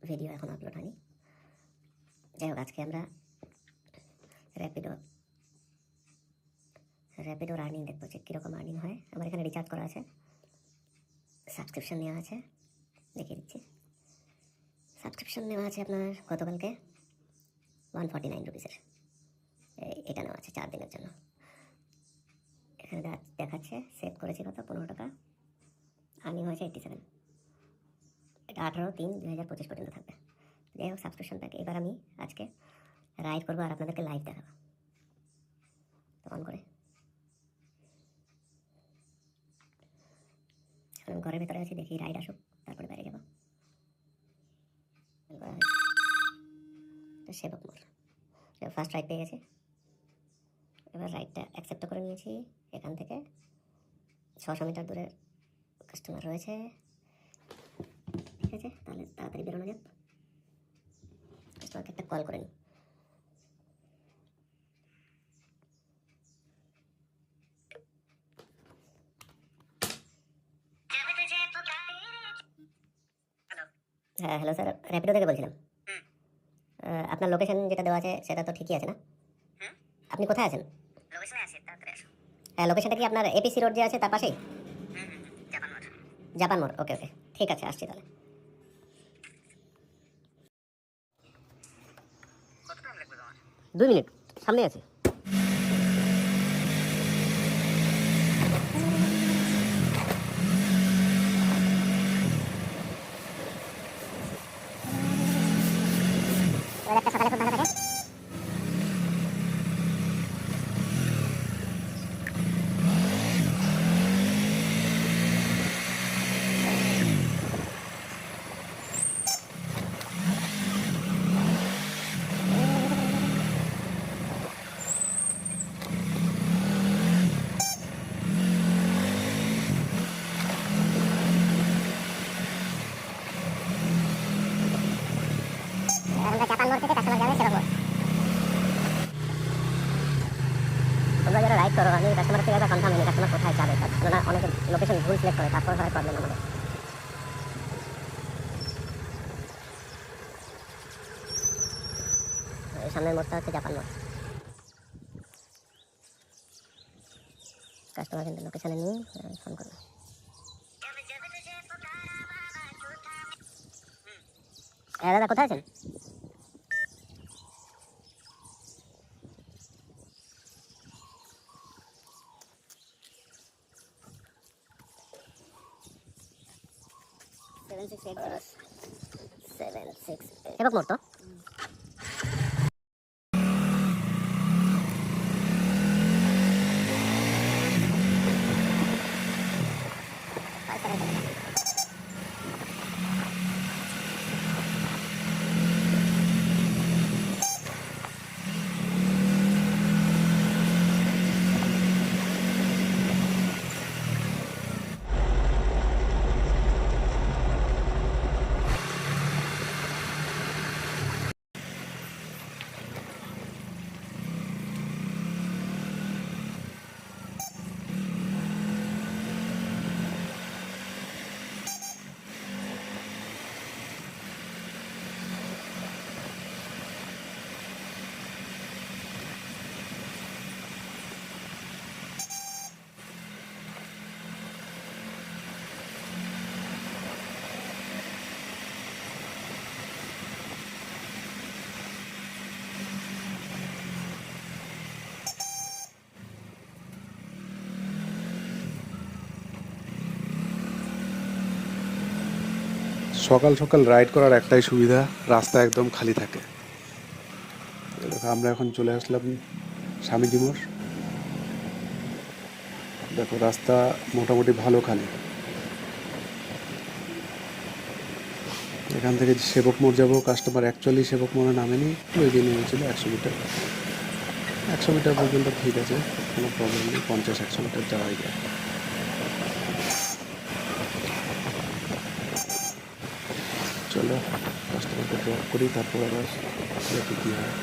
Video এখন upload হয়নি। যাই হোক, আজকে আমরা র্যাপিডোর আর্নিং দেখবো যে কীরকম আর্নিং হয়। আমার এখানে রিচার্জ করা আছে, সাবস্ক্রিপশান নেওয়া আছে, দেখিয়ে দিচ্ছি। সাবস্ক্রিপশান নেওয়া আছে আপনার গতকালকে 149 রুপিসের, এটা নেওয়া আছে 4 দিনের জন্য। এখানে দেখাচ্ছে সেভ করেছি কত, 15 টাকা, আর্নিং হয়েছে 87। এটা 18/3/2025 পর্যন্ত থাকবে। যাই হোক, সাবস্ক্রিপশন প্যাক। এবার আমি আজকে রাইড করবো আর আপনাদেরকে লাইভ দেখাবো। তো অন করে এখন ঘরের ভেতরে আছি, দেখি রাইড আসুক, তারপরে বাইরে যাবো। সেবক মোড় ফার্স্ট রাইড পেয়ে গেছি। এবার রাইডটা অ্যাকসেপ্ট করে নিয়েছি। এখান থেকে 600 মিটার দূরের কাস্টমার রয়েছে, ঠিক আছে। তাহলে তাড়াতাড়ি বেরোনো যাক, কাস্টমারকে একটা কল করে নিই। হ্যাঁ হ্যালো স্যার, র্যাপিডো থেকে বলছিলাম। আপনার লোকেশন যেটা দেওয়া আছে সেটা তো ঠিকই আছে না? আপনি কোথায় আছেন? লোকেশনে আসি, তাড়াতাড়ি আসো। হ্যাঁ, লোকেশনটা কি আপনার এপিসি রোড যে আছে তার পাশেই? জাপান মোড়। জাপান মোড়, ওকে ওকে, ঠিক আছে, আসছি তাহলে। কত টাইম লাগবে তোমার? 2 মিনিট, সামনে আছে। সকালে খুব ভালো থাকে। আমরা জাপান মোড় থেকে কাস্টমার যাবে সেরকম। তোমরা যারা রাইড করো, আমি কাস্টমার থেকে একবার কনফার্ম হয়নি কাস্টমার কোথায় যাবে, কেননা অনেকে লোকেশন ভুল সিলেক্ট করে, তারপর হয় প্রবলেম আমাদের। এই সামনের মোড়টা হচ্ছে জাপান মোড়। কাস্টমার কিন্তু লোকেশনে নিয়ে ফোন করবে। হ্যাঁ দাদা, কোথায় আছেন? সেবক মোড় তো? সকাল সকাল রাইড করার একটাই সুবিধা, রাস্তা একদম খালি থাকে। দেখো আমরা এখন চলে আসলাম স্বামীজি মোড়। দেখো রাস্তা মোটামুটি ভালো খালি। এখান থেকে সেবক মোড় যাবো, কাস্টমার অ্যাকচুয়ালি সেবক মোড়ে নামেনি, ওই দিন নেমেছিল 100 মিটার। 100 মিটার পর্যন্ত ঠিক আছে, কোনো প্রবলেম নেই, 50-100 মিটার যাওয়াই যায়। চলো কাস্টমারকে ড্রপ করি, তারপর আবার দেখি কী হয়।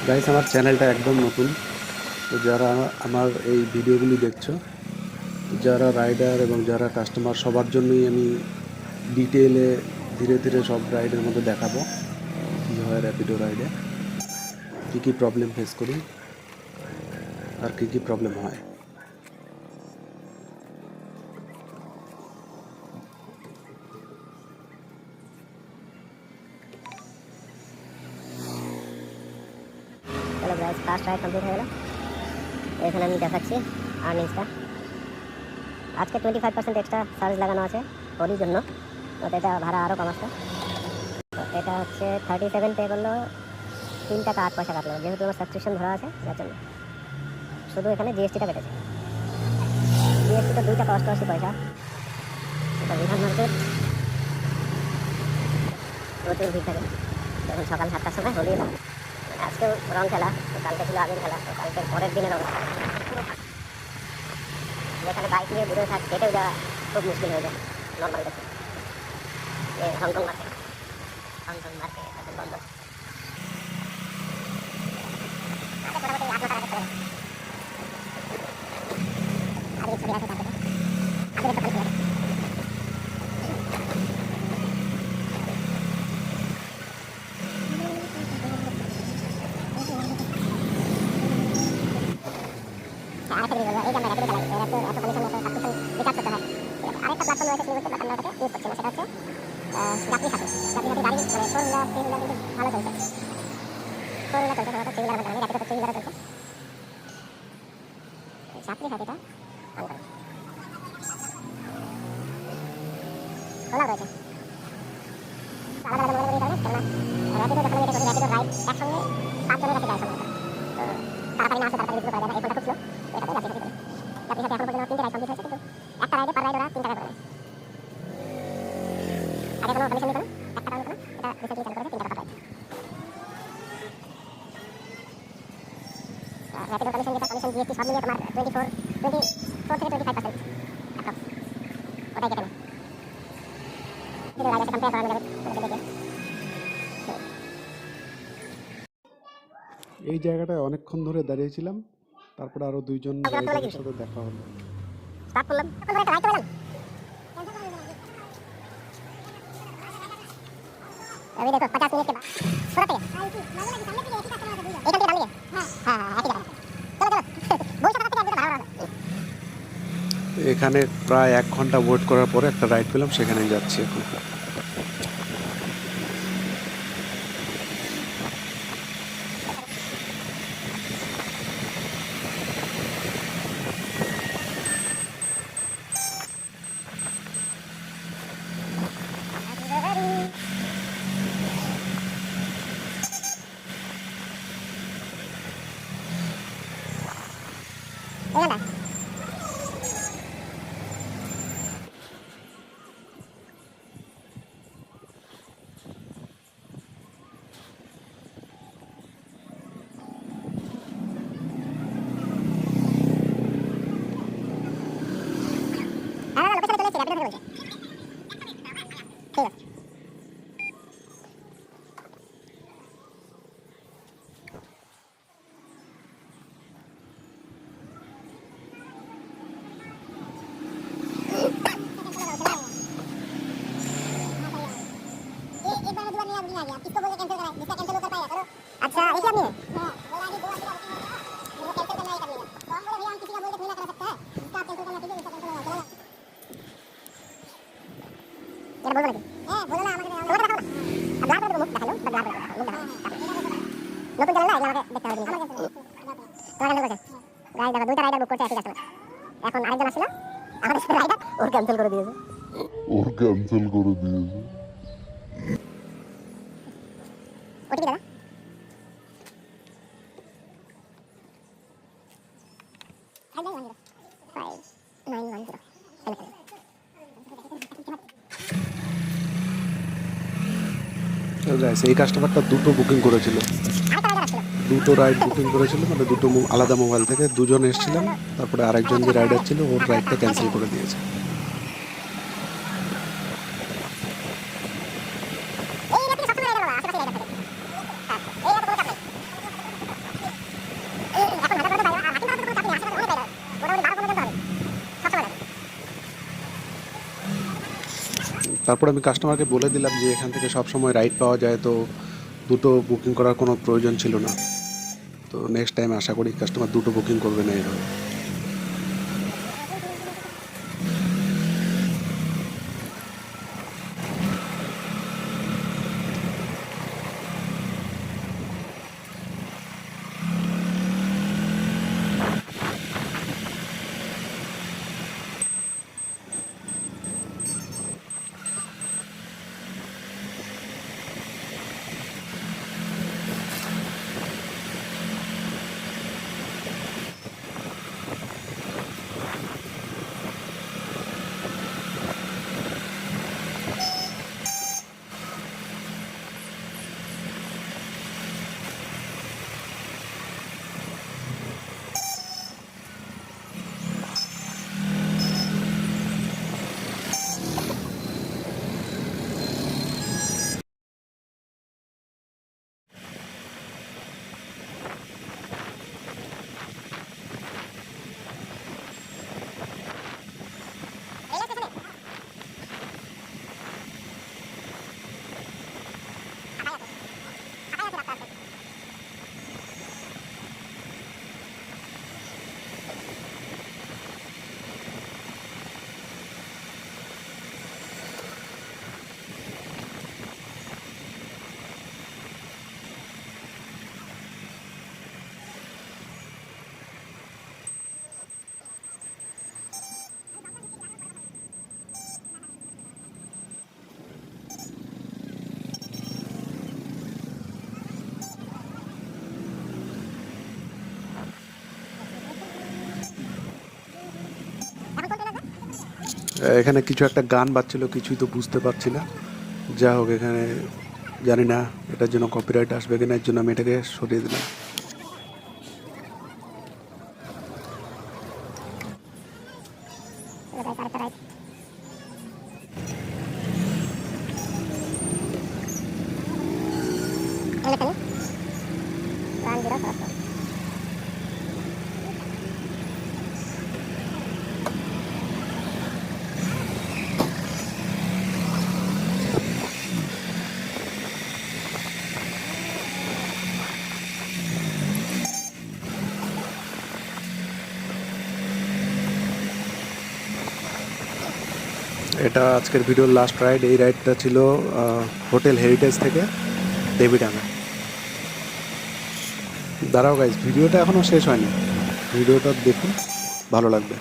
গাইস, আমার চ্যানেলটা একদম নতুন। তো যারা আমার এই ভিডিওগুলি দেখছো, যারা রাইডার এবং যারা কাস্টমার, সবার জন্যই আমি ডিটেলে ধীরে ধীরে সব রাইডের মধ্যে দেখাবো কী হয় র্যাপিডো রাইডে, কী কী প্রবলেম ফেস করি আর কী কী প্রবলেম হয়। চলো গাইস, ফার্স্ট রাইড কমপ্লিট হয়ে গেল। এখানে আমি দেখাচ্ছি আর্নিংসটা। আজকে 25% এক্সট্রা চার্জ লাগানো আছে হোলির জন্য, তো এটা ভাড়া আরও কম আসছে। তো এটা হচ্ছে 37 পে করলো, 3 টাকা 8 পয়সা কাটলো, যেহেতু আমার সাবস্ক্রিপশন ধরা আছে যার জন্য। শুধু এখানে জিএসটিটা কেটেছে, জিএসটিটা 2 টাকা 88 পয়সা। এটা বিধান মার্কেট, প্রচুর ভিড় থাকে যখন সকাল 7টার সময় হোলি। আজকেও রং খেলা, তো কালকে ছিল আগের খেলা, তো কালকের পরের দিনের অবস্থা যেখানে বাইক নিয়ে দূরে হেঁটেও যাওয়া খুব মুশকিল হয়ে যায় নর্মাল দেখে। হংকং মার্কেট এখন বন্ধ। আরেকটা জিনিস বলবো, এই যে আমরা র্যাপিডো চালাই, এর এত কমিশন এত সাবস্ক্রিপশন রিচার্জ করতে হয়। আরেকটা প্ল্যাটফর্ম রয়েছে সিলেক্ট করতে, আমরা ওটাকে ইউজ করছি না, সেটা হচ্ছে যাত্রী সাথী। গাড়ি মানে 4 হুইলার 3 হুইলার কিন্তু ভালো চলছে, 4 হুইলার চলছে, সাধারণত 3 হুইলার বলতে পারি, র্যাপিডো তো 3 হুইলার চলছে। যাত্রী সাথীটা অন করো, খোলা রয়েছে। আলাদা আলাদা মোবাইল কারণে, কেননা র্যাপিডো যখন আমি এটা করি, র্যাপিডো রাইড একসঙ্গে 5 জনের কাছে যায় সম্ভবত, তো তাড়াতাড়ি না আসে, তাড়াতাড়ি রিসিভ করা যায় না, এই ফোনটা খুব স্লো। এটাতে যাত্রী সাথী করি, যাত্রী সাথী এখনো পর্যন্ত 3টে রাইড কমপ্লিট হয়েছে, কিন্তু একটা রাইডে পার রাইড ওরা 3 টাকা করে নেয়। আগে কোনো কমিশন নিত না, 1 টাকা নিত না, এটা রিসেন্টলি চালু করেছে 3 টাকা পার রাইড। র্যাপিডো কমিশন যেটা, কমিশন জিএসটি সব মিলিয়ে তোমার 24 থেকে 25% অ্যাপ্রক্স, ওটাই কেটে নেয়। কিন্তু রাইড আছে কম্পেয়ার করা যাবে তোমাকে দেখে। এই জায়গাটায় অনেকক্ষণ ধরে দাঁড়িয়েছিলাম, তারপরে আরও 2জন রাইডারের সাথে দেখা হলো। স্টার্ট করলাম, এখন একটা রাইড পেলাম। अभी देखो 50 मिनट के बाद थोड़ा तेज एक घंटे डाल लिए। हाँ एक ही जगह, चलो बहुत सारा तेज भाड़ा এখানে প্রায় 1 ঘন্টা ওয়েট করার পরে একটা রাইড পেলাম, সেখানে যাচ্ছি এখন। अच्छा ये क्या नहीं है? बोलो ना बोलो ना ब्लैक मुख देखा लो, ब्लैक मुख देखा নতুন চ্যানেল না, এগুলো আমাকে দেখতে হবে। তোমার ক্যান্সেল করছে গাইস, দেখো 2টা রাইডার বুক করতে একই কাস্টমার। এখন আরেকজন আসছিল, আমাদের সাথে রাইডার ওর ক্যান্সেল করে দিয়েছে। ওটিপি দাদা, এই কাস্টমারটা 2টো বুকিং করেছিল, 2টো রাইড বুকিং করেছিল, মানে 2টো আলাদা মোবাইল থেকে 2জন এসেছিলেন, তারপরে আরেকজন যে রাইডার ছিল ওর রাইডটা ক্যান্সেল করে দিয়েছে। তারপর আমি কাস্টমারকে বলে দিলাম যে এখান থেকে সব সময় রাইড পাওয়া যায়, তো দুটো বুকিং করার কোনো প্রয়োজন ছিল না। তো নেক্সট টাইম আশা করি কাস্টমার দুটো বুকিং করবে না এইভাবে। এখানে কিছু একটা গান বাজছিল, কিছুই তো বুঝতে পারছি না। যা হোক, এখানে জানি না এটার জন্য কপিরাইট আসবে কিনা, এর জন্য আমি এটাকে সরিয়ে দিলাম। এটা আজকের ভিডিওর লাস্ট রাইড। এই রাইডটা ছিল হোটেল হেরিটেজ থেকে দেবীডাঙ্গা। দাঁড়াও গাইজ, ভিডিওটা এখনও শেষ হয়নি, ভিডিওটা দেখুন, ভালো লাগবে।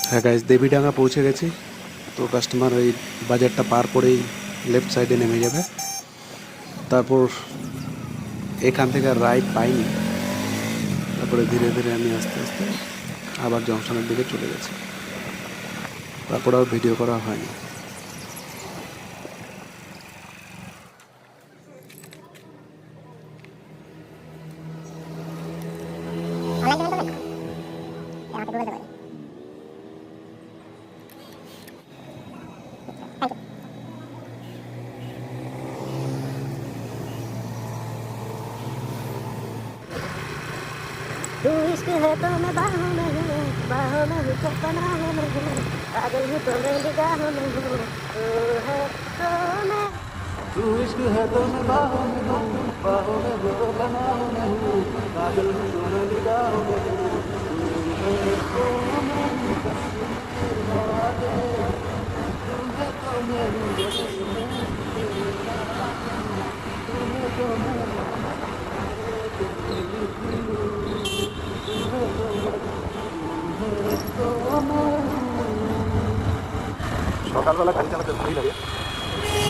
হ্যাঁ গাইজ, দেবীডাঙ্গা পৌঁছে গেছি। তো কাস্টমার ওই বাজারটা পার করেই লেফট সাইডে নেমে যাবে। তারপর এখান থেকে আর রাইড পাইনি। তারপরে ধীরে ধীরে আমি আস্তে আস্তে আবার জংশনের দিকে চলে গেছি। তারপর আর ভিডিও করা হয়নি। तू इश्क है तो मैं बाहों में हूँ तो पनाहों में हूँ, पागल हूँ तो मैं निगाहों में हूँ, तू है तो मैं तू इश्क है तो मैं बाहों में हूँ तो पनाहों में हूँ, पागल हूँ तो मैं निगाहों में हूँ, तू है तो मैं সকালবেলা গাড়ি চালাতে ভালোই লাগে।